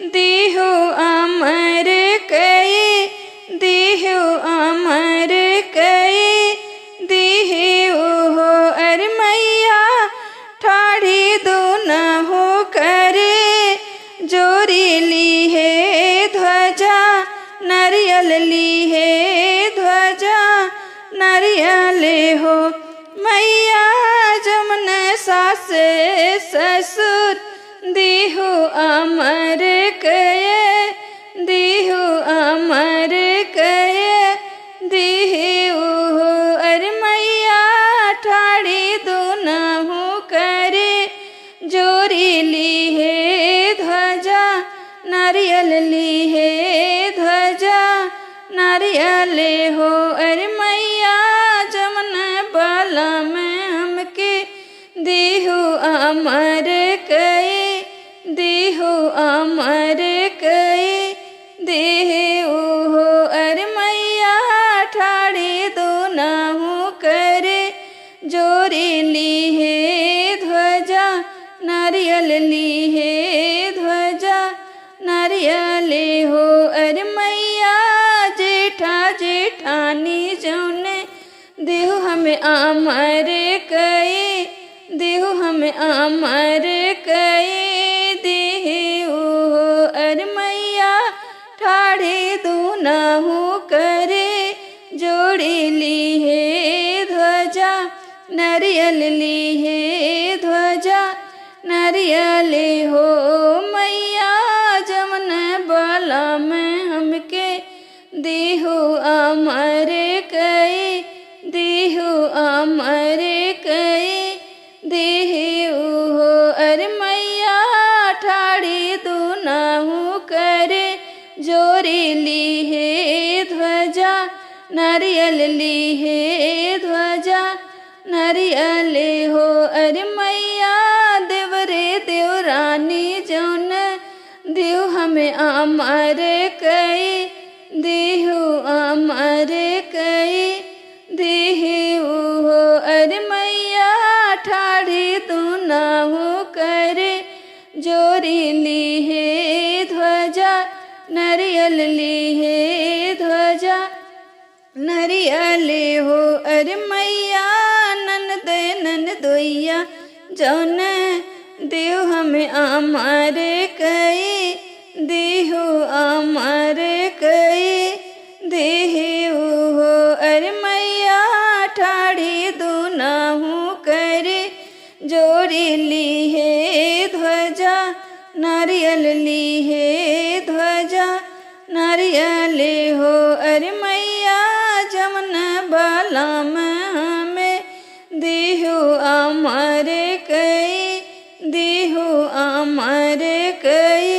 देहु अमर कये देहु अमर कये देहु हो अर मैया ठाड़ी दो न हो करे जोरी ली है ध्वजा नारियल ली है ध्वजा नारियल हो मैया जमन सास ससुर देहु अमर कये देहु अमर कये देहु हो अर मैया ठाड़ी दो न हो करे जोरी ली है ध्वजा नारियल ली है ध्वजा नारियल हो अर मैया जमन बाला में हमके देहु अमर कये देहु अमर कये देहु हो अर मैया ठाड़ी दो न हो करे जोरी ली है ध्वजा नारियल ली है ध्वजा नारियल हो अर मैया जेठा जेठानी जौने देहु हमें अमर कये देहु हमें अमर कये देहु हो अर मैया ठाड़ी दो न हो करे जोड़ी ली है ध्वजा नारियल ली है ध्वजा नारियल हो मैया जमन बाला में हमके देहु अमर कये देहु अमर कये देहु हो अर मैया ठाड़ी दो न हो करे जोरी ली है ध्वजा नारियल ली है ध्वजा नारियल हो अर मैया देवरे देवरानी जौन देहु हमें अमर कये देहु अमर कये देहु हो अर मैया ठाड़ी दो न हो करे जोरी ली है ध्वजा नारियल ली है ध्वजा नारियल हो अर मैया ननद ननदोइया जौन देहु हमें अमर कये देहु अमर कये देहु हो अर मैया ठाड़ी दो न हो करे जोरी ली है ध्वजा नारियल ली है ध्वजा नारियल हो अर मैया जमन बाला में हमें देहु अमर कये देहु अमर कये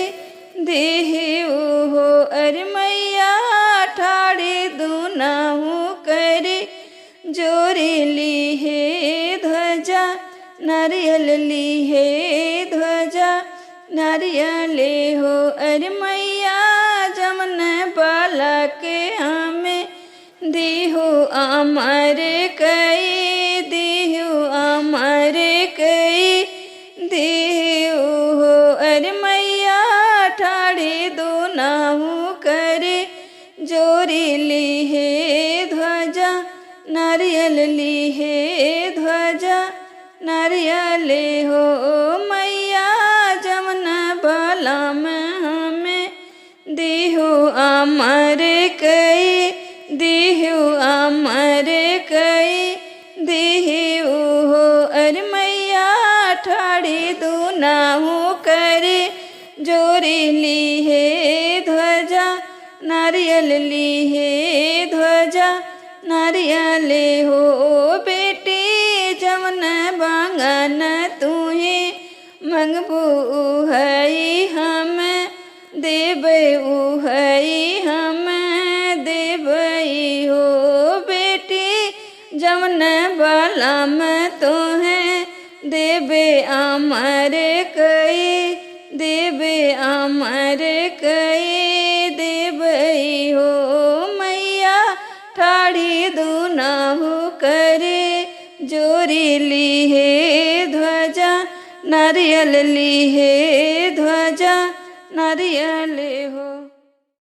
देहु हो अर मैया ठाड़ी दो न हो करे जोरी ली है ध्वजा नारियल ली है ध्वजा नारियल हो अर मैया जमन बाला के हमें देहु अमर कये देहु अमर कये देहु हो अर मैया ठाड़ी दो न हो करे जोरी ली है ध्वजा नारियल ली है ध्वजा नारियल हो मैया जमन बाला में हमें देहु अमर कये देहु अमर कये देहु हो अर मैया ठाड़ी दो न हो करे जोरी ली है ध्वजा नारियल ली है ध्वजा नारियल हो बेटी जमन बांगन तुहे मंगबू हई हम देबै उहई हम देबै हो बेटी जमन बाला में तोहें देबे अमर कये देबे अमर कये देबै हो मैया ठाड़ी दूना हो करे जोरी ली है ध्वजा नारियल ली है ध्वजा नारियल